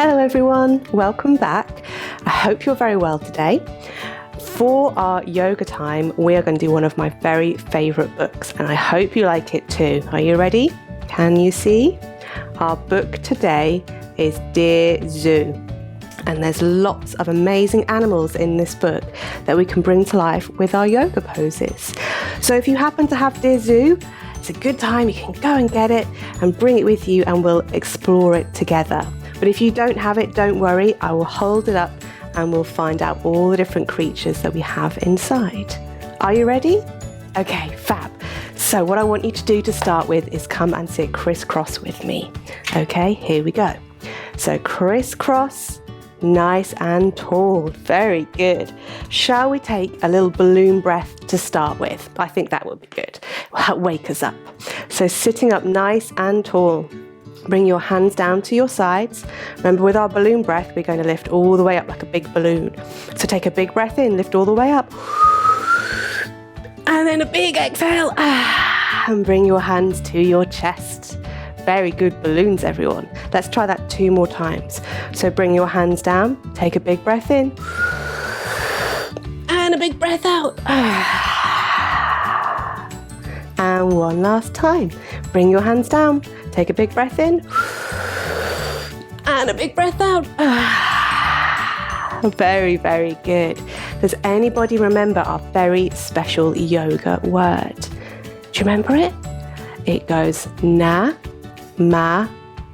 Hello everyone, welcome back. I hope you're very well today. For our yoga time, we are going to do one of my very favourite books, and I hope you like it too. Are you ready? Can you see? Our book today is Dear Zoo, and there's lots of amazing animals in this book that we can bring to life with our yoga poses. So if you happen to have Dear Zoo, it's a good time, you can go and get it and bring it with you and we'll explore it together. But if you don't have it, don't worry, I will hold it up and we'll find out all the different creatures that we have inside. Are you ready? Okay, fab. So what I want you to do to start with is come and sit crisscross with me. Okay, here we go. So crisscross, nice and tall. Very good. Shall we take a little balloon breath to start with? I think that would be good. Wake us up. So sitting up nice and tall. Bring your hands down to your sides. Remember, with our balloon breath, we're going to lift all the way up like a big balloon. So take a big breath in, lift all the way up. And then a big exhale. And bring your hands to your chest. Very good balloons, everyone. Let's try that 2 more times. So bring your hands down, take a big breath in. And a big breath out. And one last time. Bring your hands down, take a big breath in. And a big breath out. Very, very good. Does anybody remember our very special yoga word? Do you remember it? It goes na, ma,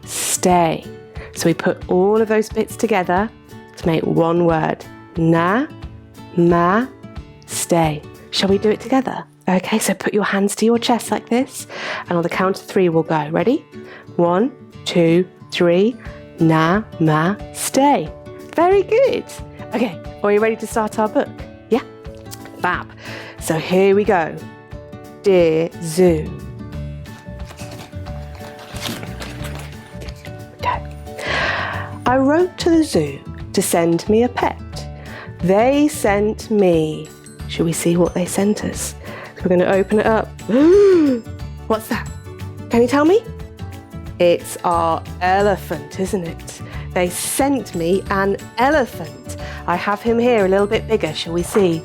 stay. So we put all of those bits together to make one word. Na, ma, stay. Shall we do it together? Okay, so put your hands to your chest like this, and on the count of 3 we'll go. Ready? 1, 2, 3. Na, ma, stay. Very good. Okay, are you ready to start our book? Yeah? Fab. So here we go. Dear Zoo. Okay. I wrote to the zoo to send me a pet. They sent me. Shall we see what they sent us? We're going to open it up. What's that? Can you tell me? It's our elephant, isn't it? They sent me an elephant. I have him here a little bit bigger. Shall we see?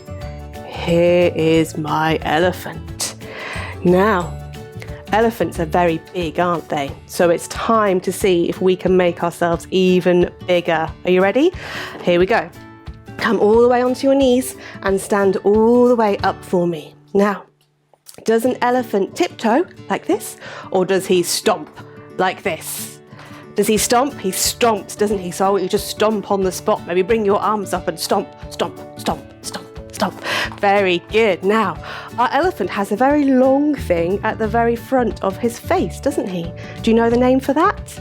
Here is my elephant. Now, elephants are very big, aren't they? So it's time to see if we can make ourselves even bigger. Are you ready? Here we go. Come all the way onto your knees and stand all the way up for me. Now, does an elephant tiptoe like this, or does he stomp like this? Does he stomp? He stomps, doesn't he? So I want you to stomp on the spot. Maybe bring your arms up and stomp, stomp, stomp, stomp, stomp. Very good. Now, our elephant has a very long thing at the very front of his face, doesn't he? Do you know the name for that?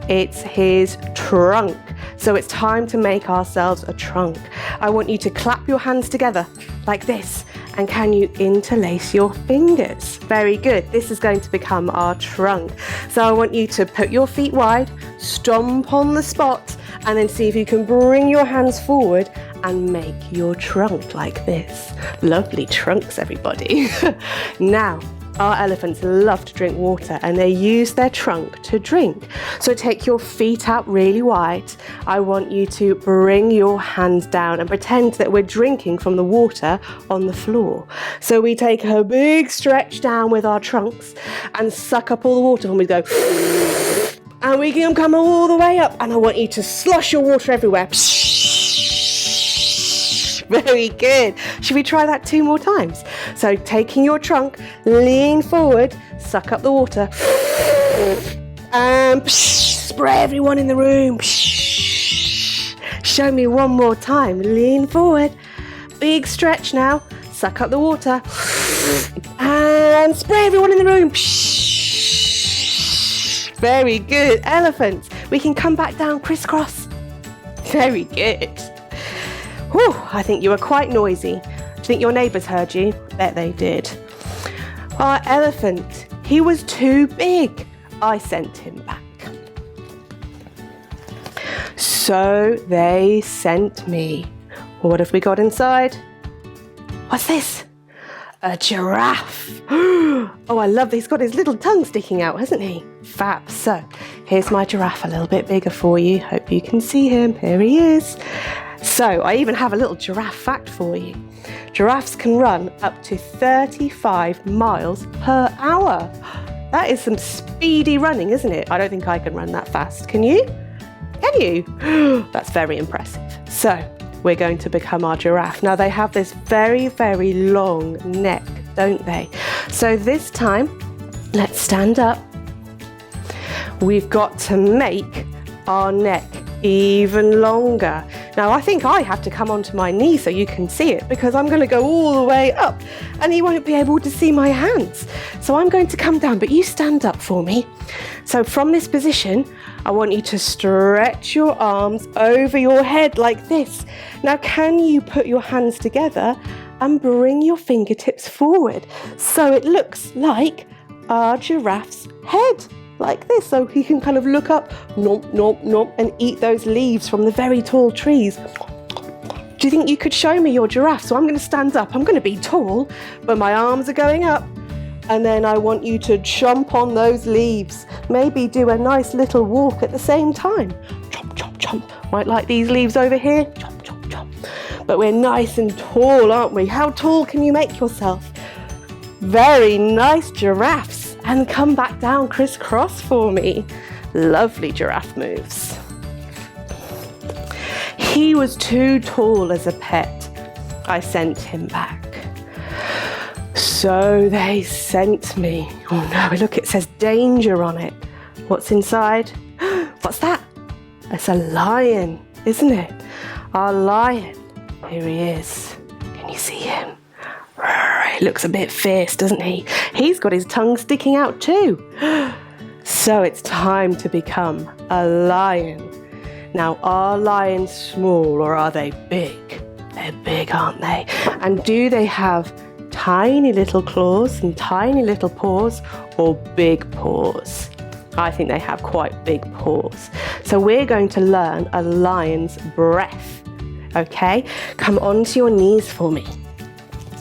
It's his trunk. So it's time to make ourselves a trunk. I want you to clap your hands together like this. And can you interlace your fingers? Very good. This is going to become our trunk. So I want you to put your feet wide, stomp on the spot, and then see if you can bring your hands forward and make your trunk like this. Lovely trunks, everybody. Now, our elephants love to drink water and they use their trunk to drink. So take your feet out really wide. I want you to bring your hands down and pretend that we're drinking from the water on the floor. So we take a big stretch down with our trunks and suck up all the water, and we go, and we can come all the way up, and I want you to slosh your water everywhere. Very good. Should we try that 2 more times? So taking your trunk, lean forward, suck up the water, and spray everyone in the room. Show me one more time. Lean forward, big stretch now, suck up the water, and spray everyone in the room. Very good. Elephants. We can come back down crisscross. Very good. Whew, I think you were quite noisy. Do you think your neighbours heard you? Bet they did. Our elephant, he was too big. I sent him back. So they sent me. What have we got inside? What's this? a giraffe. Oh, I love this. He's got his little tongue sticking out, hasn't he? Fab. So here's my giraffe a little bit bigger for you. Hope you can see him. Here he is. So I even have a little giraffe fact for you. Giraffes can run up to 35 miles per hour. That is some speedy running, isn't it? I don't think I can run that fast. Can you? Can you? That's very impressive. So we're going to become our giraffe. Now they have this very, very long neck, don't they? So this time, let's stand up. We've got to make our neck even longer. Now I think I have to come onto my knee so you can see it, because I'm going to go all the way up and you won't be able to see my hands. So I'm going to come down, but you stand up for me. So from this position, I want you to stretch your arms over your head like this. Now can you put your hands together and bring your fingertips forward so it looks like our giraffe's head? Like this, so he can kind of look up, nom, nom, nom, and eat those leaves from the very tall trees. Do you think you could show me your giraffe? So I'm going to stand up. I'm going to be tall, but my arms are going up. And then I want you to jump on those leaves. Maybe do a nice little walk at the same time. Chomp, chomp, chomp. Might like these leaves over here. Chomp, chomp, chomp. But we're nice and tall, aren't we? How tall can you make yourself? Very nice giraffes. And come back down crisscross for me. Lovely giraffe moves. He was too tall as a pet. I sent him back. So they sent me. Oh no, look, it says danger on it. What's inside? What's that? It's a lion, isn't it? Our lion. Here he is. Can you see him? He looks a bit fierce, doesn't he? He's got his tongue sticking out too. So it's time to become a lion. Now, are lions small or are they big? They're big, aren't they? And do they have tiny little claws and tiny little paws, or big paws? I think they have quite big paws. So we're going to learn a lion's breath. Okay? Come onto your knees for me.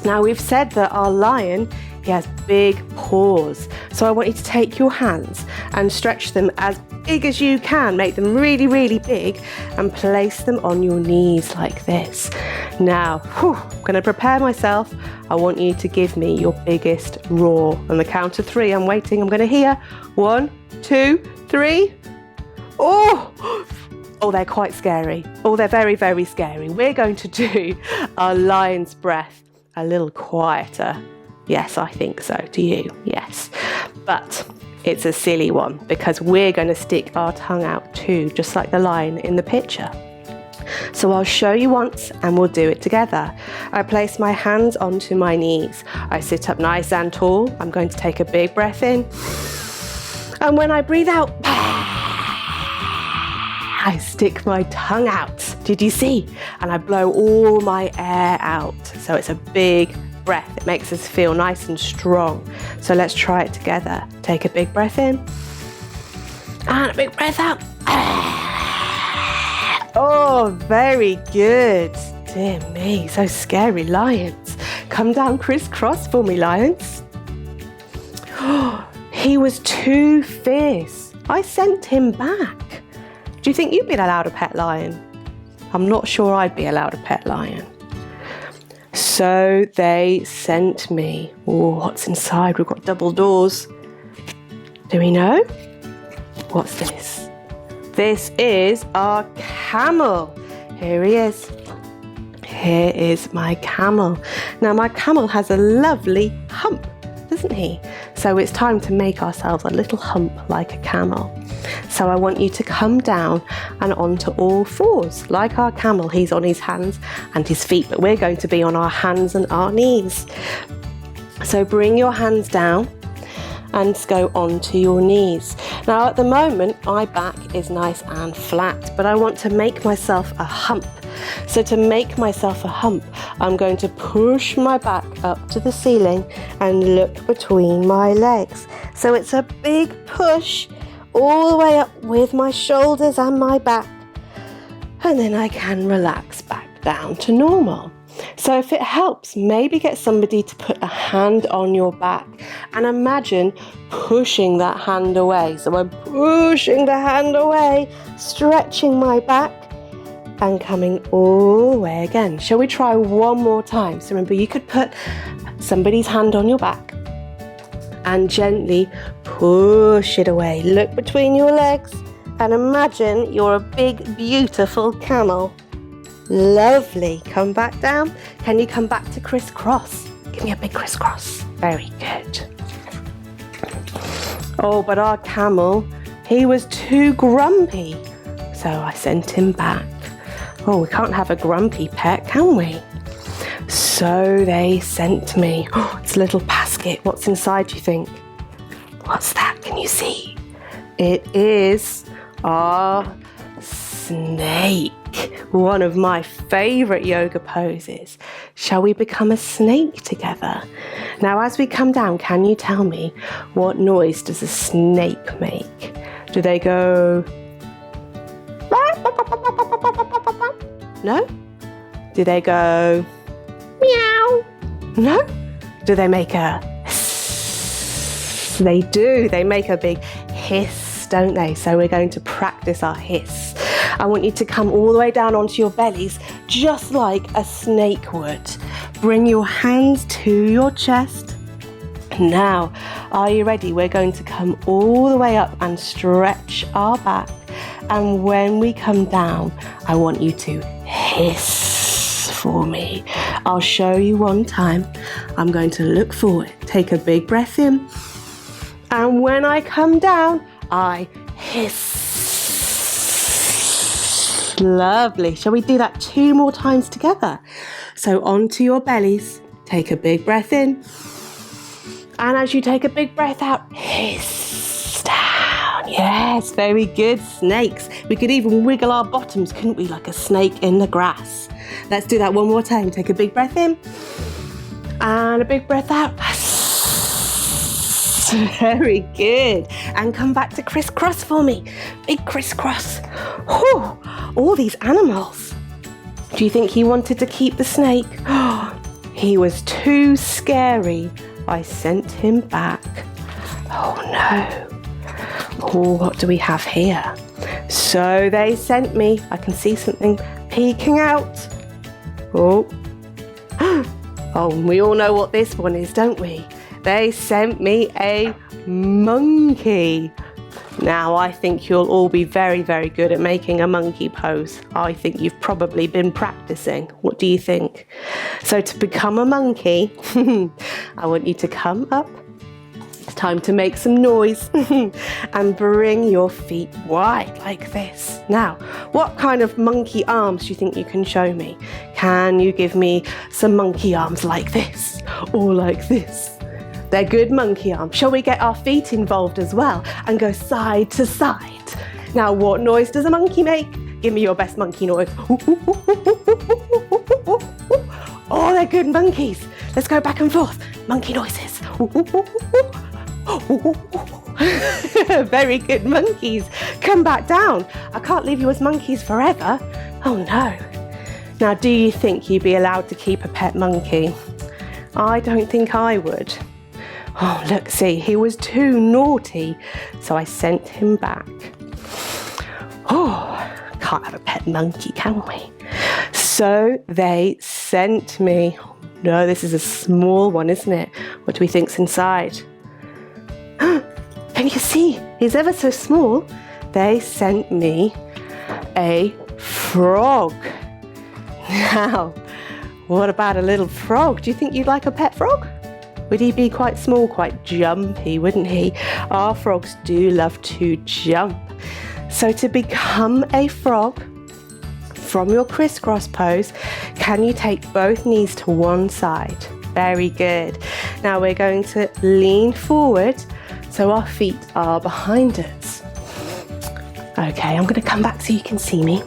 Now we've said that our lion, he has big paws. So I want you to take your hands and stretch them as big as you can. Make them really, really big and place them on your knees like this. Now, I'm going to prepare myself. I want you to give me your biggest roar. On the count of 3, I'm waiting. I'm going to hear 1, 2, 3. Oh, they're quite scary. Oh, they're very, very scary. We're going to do our lion's breath a little quieter. Yes, I think so. Do you? Yes. But it's a silly one because we're going to stick our tongue out too, just like the lion in the picture. So I'll show you once and we'll do it together. I place my hands onto my knees. I sit up nice and tall. I'm going to take a big breath in. And when I breathe out, I stick my tongue out. Did you see? And I blow all my air out. So it's a big breath. It makes us feel nice and strong. So let's try it together. Take a big breath in. And a big breath out. Oh, very good. Dear me, so scary, lions. Come down crisscross for me, lions. He was too fierce. I sent him back. Do you think you'd be allowed a pet lion? I'm not sure I'd be allowed a pet lion. So they sent me. Oh, what's inside? We've got double doors. Do we know? What's this? This is our camel. Here he is. Here is my camel. Now my camel has a lovely hump, doesn't he? So it's time to make ourselves a little hump like a camel. So I want you to come down and onto all fours. Like our camel, he's on his hands and his feet, but we're going to be on our hands and our knees. So bring your hands down and go onto your knees. Now at the moment, my back is nice and flat, but I want to make myself a hump. So to make myself a hump, I'm going to push my back up to the ceiling and look between my legs. So it's a big push all the way up with my shoulders and my back. And then I can relax back down to normal. So if it helps, maybe get somebody to put a hand on your back and imagine pushing that hand away. So I'm pushing the hand away, stretching my back and coming all the way again. Shall we try one more time? So remember, you could put somebody's hand on your back and gently push it away. Look between your legs and imagine you're a big, beautiful camel. Lovely. Come back down. Can you come back to crisscross? Give me a big crisscross. Very good. Oh, but our camel, he was too grumpy, so I sent him back. Oh, we can't have a grumpy pet, can we? So they sent me. Oh, it's a little basket. What's inside, do you think? What's that? Can you see? It is our snake. One of my favorite yoga poses. Shall we become a snake together? Now, as we come down, can you tell me what noise does a snake make? Do they go... No? Do they go... meow? No? Do they make a... They do. They make a big hiss, don't they? So we're going to practice our hiss. I want you to come all the way down onto your bellies, just like a snake would. Bring your hands to your chest. Now, are you ready? We're going to come all the way up and stretch our back. And when we come down, I want you to hiss for me. I'll show you one time. I'm going to look forward. Take a big breath in. And when I come down, I hiss. Lovely. Shall we do that 2 more times together? So onto your bellies. Take a big breath in. And as you take a big breath out, hiss down. Yes, very good. Snakes. We could even wiggle our bottoms, couldn't we? Like a snake in the grass. Let's do that one more time. Take a big breath in. And a big breath out. Very good. And come back to crisscross for me. Big crisscross. Whew. All these animals. Do you think he wanted to keep the snake? He was too scary. I sent him back. Oh no. Oh, what do we have here? So they sent me. I can see something peeking out. Oh. Oh, we all know what this one is, don't we? They sent me a monkey. Now, I think you'll all be very, very good at making a monkey pose. I think you've probably been practicing. What do you think? So to become a monkey, I want you to come up. It's time to make some noise and bring your feet wide like this. Now, what kind of monkey arms do you think you can show me? Can you give me some monkey arms like this or like this? They're good monkey arms. Shall we get our feet involved as well and go side to side? Now, what noise does a monkey make? Give me your best monkey noise. Oh, they're good monkeys. Let's go back and forth. Monkey noises. Very good monkeys. Come back down. I can't leave you as monkeys forever. Oh no. Now, do you think you'd be allowed to keep a pet monkey? I don't think I would. Oh, look, see, he was too naughty, so I sent him back. Oh, can't have a pet monkey, can we? So they sent me. No, this is a small one, isn't it? What do we think's inside? Can you see? He's ever so small. They sent me a frog. Now, what about a little frog? Do you think you'd like a pet frog? Would he be quite small, quite jumpy, wouldn't he? Our frogs do love to jump. So to become a frog, from your crisscross pose, can you take both knees to one side? Very good. Now we're going to lean forward so our feet are behind us. Okay, I'm going to come back so you can see me.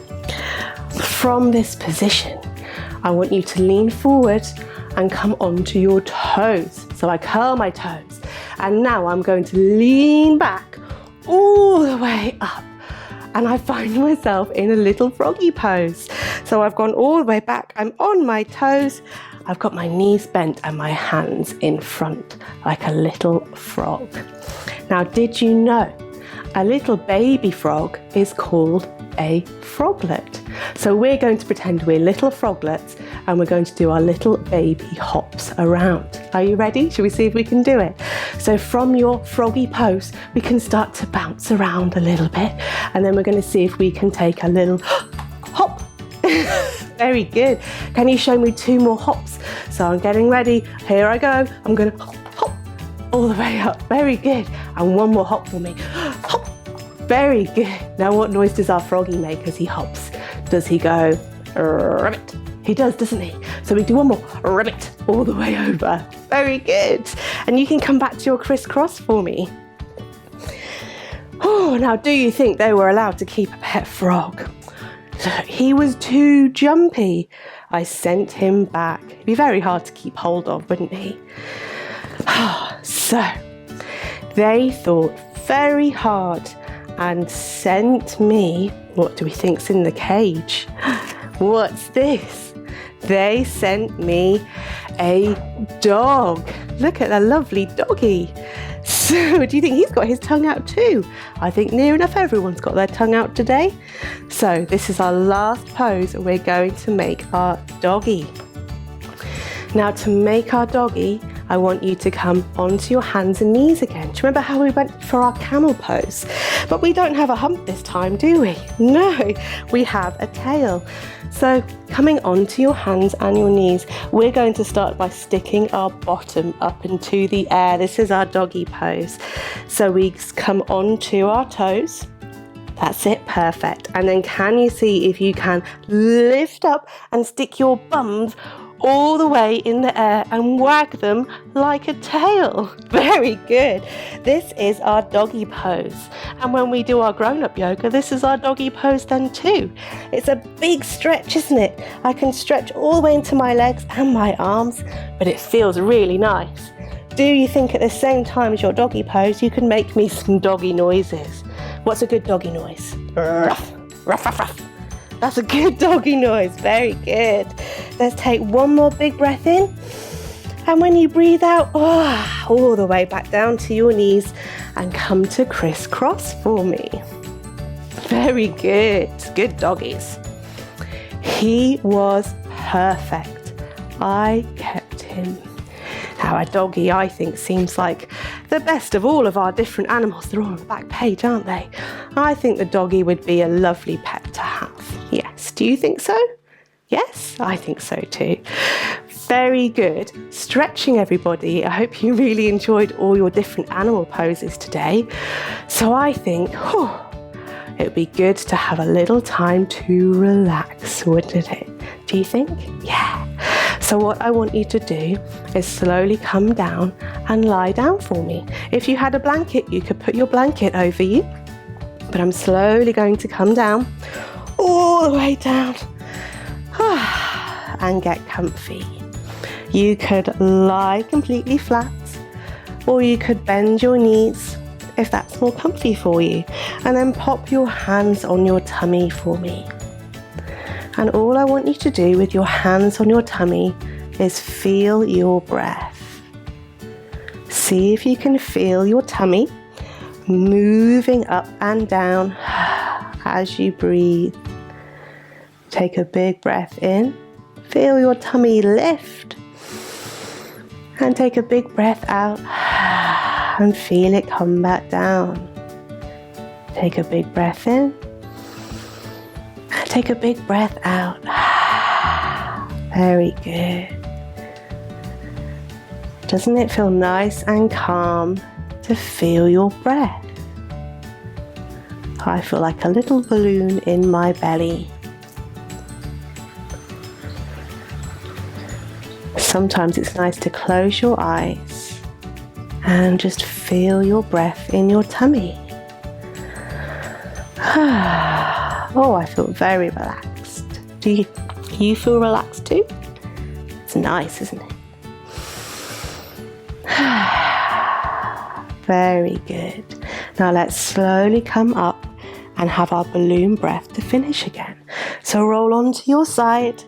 From this position, I want you to lean forward and come onto your toes. So I curl my toes. And now I'm going to lean back all the way up. and I find myself in a little froggy pose. So I've gone all the way back. I'm on my toes. I've got my knees bent and my hands in front like a little frog. Now, did you know a little baby frog is called a froglet? So we're going to pretend we're little froglets and we're going to do our little baby hops around. Are you ready? Shall we see if we can do it? So from your froggy pose, we can start to bounce around a little bit, and then we're going to see if we can take a little hop. Very good. Can you show me 2 more hops? So I'm getting ready. Here I go. I'm going to hop all the way up. Very good. And 1 more hop for me. Hop. Very good. Now what noise does our froggy make as he hops? Does he go rabbit? He does, doesn't he? So we do 1 more rabbit all the way over. Very good. And you can come back to your crisscross for me. Oh, now do you think they were allowed to keep a pet frog? Look, he was too jumpy. I sent him back. It'd be very hard to keep hold of, wouldn't he? So they thought very hard and sent me, what do we think's in the cage? What's this? They sent me a dog. Look at the lovely doggy. So do you think he's got his tongue out too? I think near enough everyone's got their tongue out today. So this is our last pose. We're going to make our doggy. Now to make our doggy, I want you to come onto your hands and knees again. Do you remember how we went for our camel pose? But we don't have a hump this time, do we? No, we have a tail. So coming onto your hands and your knees, we're going to start by sticking our bottom up into the air. This is our doggy pose. So we come onto our toes. That's it, perfect. And then can you see if you can lift up and stick your bums all the way in the air and wag them like a tail? Very good. This is our doggy pose. And when we do our grown-up yoga, this is our doggy pose then too. It's a big stretch, isn't it? I can stretch all the way into my legs and my arms, but it feels really nice. Do you think at the same time as your doggy pose, you can make me some doggy noises? What's a good doggy noise? Ruff, ruff, ruff, ruff. That's a good doggy noise. Very good. Let's take 1 more big breath in. And when you breathe out, all the way back down to your knees and come to crisscross for me. Very good. Good doggies. He was perfect. I kept him. Now a doggy, I think, seems like the best of all of our different animals. They're all on the back page, aren't they? I think the doggy would be a lovely pet to have. Yes, do you think so? Yes, I think so too. Very good. Stretching, everybody. I hope you really enjoyed all your different animal poses today. So I think, it would be good to have a little time to relax, wouldn't it? Do you think? Yeah. So what I want you to do is slowly come down and lie down for me. If you had a blanket, you could put your blanket over you. But I'm slowly going to come down, all the way down, and get comfy. You could lie completely flat, or you could bend your knees if that's more comfy for you, and then pop your hands on your tummy for me. And all I want you to do with your hands on your tummy is feel your breath. See if you can feel your tummy moving up and down as you breathe. Take a big breath in. Feel your tummy lift. And take a big breath out and feel it come back down. Take a big breath in. And take a big breath out. Very good. Doesn't it feel nice and calm to feel your breath? I feel like a little balloon in my belly. Sometimes it's nice to close your eyes and just feel your breath in your tummy. Oh, I feel very relaxed. Do you feel relaxed too? It's nice, isn't it? Very good. Now let's slowly come up and have our balloon breath to finish again. So roll onto your side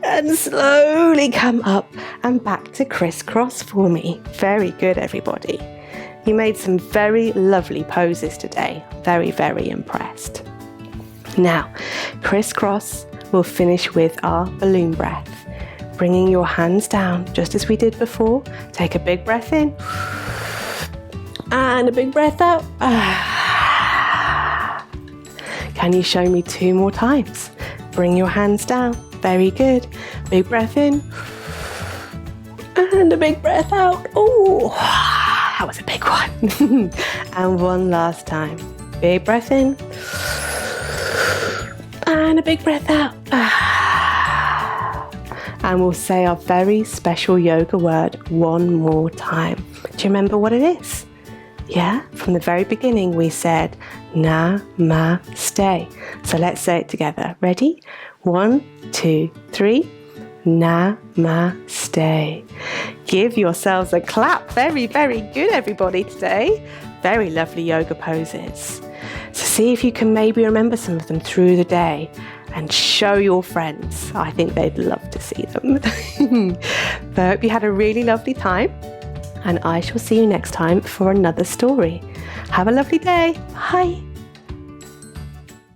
and slowly come up and back to crisscross for me. Very good, everybody. You made some very lovely poses today. Very, very impressed. Now, crisscross will finish with our balloon breath. Bringing your hands down just as we did before. Take a big breath in and a big breath out. Can you show me 2 more times? Bring your hands down. Very good. Big breath in and a big breath out. Oh, that was a big one. And one last time. Big breath in and a big breath out. And we'll say our very special yoga word one more time. Do you remember what it is? Yeah, from the very beginning we said Namaste. So let's say it together. Ready? 1, 2, 3. Namaste. Give yourselves a clap. Very, very good, everybody, today. Very lovely yoga poses. So see if you can maybe remember some of them through the day and show your friends. I think they'd love to see them. But I hope you had a really lovely time, and I shall see you next time for another story. Have a lovely day. Bye.